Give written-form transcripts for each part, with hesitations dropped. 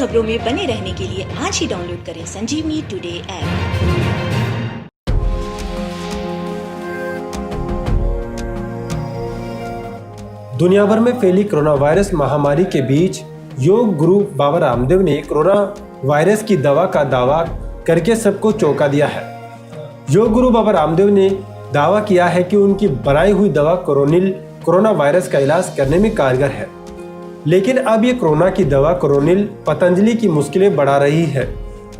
खबरों में बने रहने के लिए आज ही डाउनलोड करें संजीवनी टुडे ऐप। दुनिया भर में फैली कोरोना वायरस महामारी के बीच योग गुरु बाबा रामदेव ने कोरोना वायरस की दवा का दावा करके सबको चौंका दिया है। योग गुरु बाबा रामदेव ने दावा किया है कि उनकी बनाई हुई दवा कोरोना वायरस का इलाज करने में कारगर है। लेकिन अब ये कोरोना की दवा कोरोनिल पतंजलि की मुश्किलें बढ़ा रही है।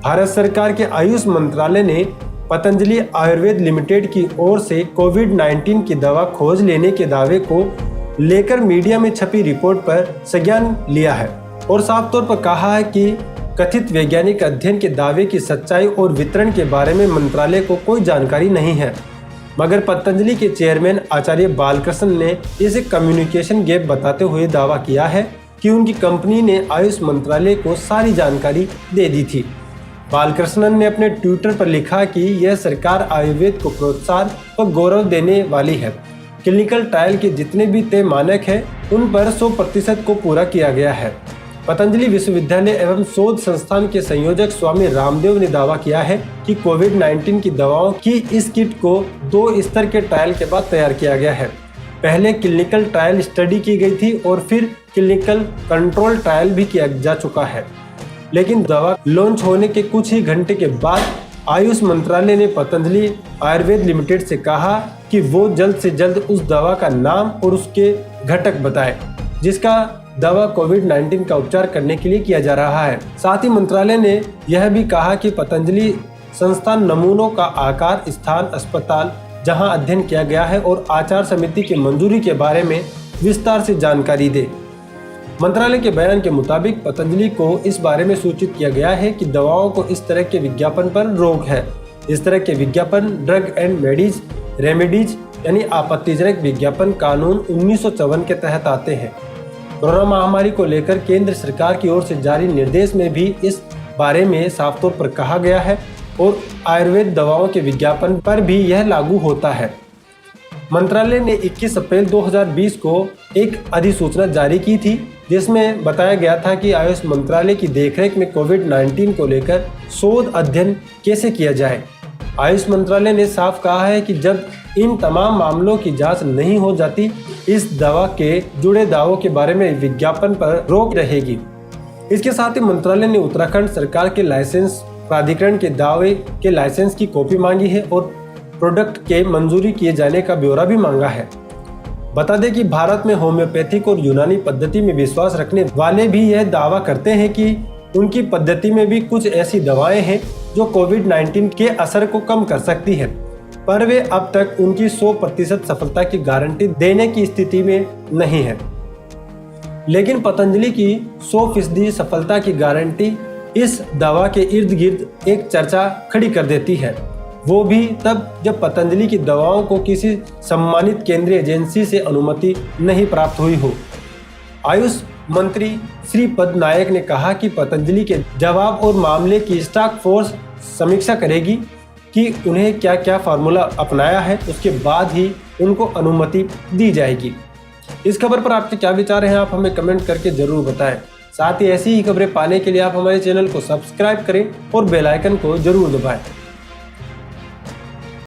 भारत सरकार के आयुष मंत्रालय ने पतंजलि आयुर्वेद लिमिटेड की ओर से कोविड-19 की दवा खोज लेने के दावे को लेकर मीडिया में छपी रिपोर्ट पर संज्ञान लिया है और साफ तौर पर कहा है कि कथित वैज्ञानिक अध्ययन के दावे की सच्चाई और वितरण के बारे में मंत्रालय को कोई जानकारी नहीं है। मगर पतंजलि के चेयरमैन आचार्य बालकृष्ण ने इसे कम्युनिकेशन गैप बताते हुए दावा किया है कि उनकी कंपनी ने आयुष मंत्रालय को सारी जानकारी दे दी थी। बालकृष्णन ने अपने ट्विटर पर लिखा कि यह सरकार आयुर्वेद को प्रोत्साहन और गौरव देने वाली है। क्लिनिकल ट्रायल के जितने भी तय मानक हैं उन पर 100% को पूरा किया गया है। पतंजलि विश्वविद्यालय एवं शोध संस्थान के संयोजक स्वामी रामदेव ने दावा किया है कि कोविड-19 की दवाओं की इस किट को 2 स्तर के ट्रायल के बाद तैयार किया गया है। पहले क्लिनिकल ट्रायल स्टडी की गई थी और फिर क्लिनिकल कंट्रोल ट्रायल भी किया जा चुका है। लेकिन दवा लॉन्च होने के कुछ ही घंटे के बाद आयुष मंत्रालय ने पतंजलि आयुर्वेद लिमिटेड से कहा कि वो जल्द से जल्द उस दवा का नाम और उसके घटक बताए जिसका दवा कोविड-19 का उपचार करने के लिए किया जा रहा है। साथ ही मंत्रालय ने यह भी कहा कि पतंजलि संस्थान नमूनों का आकार, स्थान, अस्पताल जहां अध्ययन किया गया है और आचार समिति की मंजूरी के बारे में विस्तार से जानकारी दे। मंत्रालय के बयान के मुताबिक पतंजलि को इस बारे में सूचित किया गया है कि दवाओं को इस तरह के विज्ञापन पर रोक है। इस तरह के विज्ञापन ड्रग एंड रेमेडीज यानी आपत्तिजनक विज्ञापन कानून 1954 के तहत आते हैं। कोरोना महामारी को लेकर केंद्र सरकार की ओर से जारी निर्देश में भी इस बारे में साफ तौर पर कहा गया है और आयुर्वेद दवाओं के विज्ञापन पर भी यह लागू होता है। मंत्रालय ने 21 अप्रैल 2020 को एक अधिसूचना जारी की थी जिसमें बताया गया था कि आयुष मंत्रालय की देखरेख में कोविड-19 को लेकर शोध अध्ययन कैसे किया जाए। आयुष मंत्रालय ने साफ कहा है कि जब इन तमाम मामलों की जांच नहीं हो जाती, इस दवा के जुड़े दावों के बारे में विज्ञापन पर रोक रहेगी। इसके साथ ही मंत्रालय ने उत्तराखंड सरकार के लाइसेंस प्राधिकरण के दावे के लाइसेंस की कॉपी मांगी है और प्रोडक्ट के मंजूरी किए जाने का ब्यौरा भी मांगा है। बता दें कि भारत में होम्योपैथिक और यूनानी पद्धति में विश्वास रखने वाले भी यह दावा करते हैं कि उनकी पद्धति में भी कुछ ऐसी दवाएं हैं जो कोविड-19 के असर को कम कर सकती हैं, पर वे अब तक उनकी 100% सफलता की गारंटी देने की स्थिति में नहीं है। लेकिन पतंजलि की 100% सफलता की गारंटी इस दवा के इर्द गिर्द एक चर्चा खड़ी कर देती है, वो भी तब जब पतंजलि की दवाओं को किसी सम्मानित केंद्रीय एजेंसी से अनुमति नहीं प्राप्त हुई हो। आयुष मंत्री श्रीपद नायक ने कहा कि पतंजलि के जवाब और मामले की टास्क फोर्स समीक्षा करेगी कि उन्हें क्या क्या फार्मूला अपनाया है, उसके बाद ही उनको अनुमति दी जाएगी। इस खबर पर आपके क्या विचार हैं, आप हमें कमेंट करके जरूर बताएं। साथ ही ऐसी ही खबरें पाने के लिए आप हमारे चैनल को सब्सक्राइब करें और बेल आइकन को जरूर दबाएं।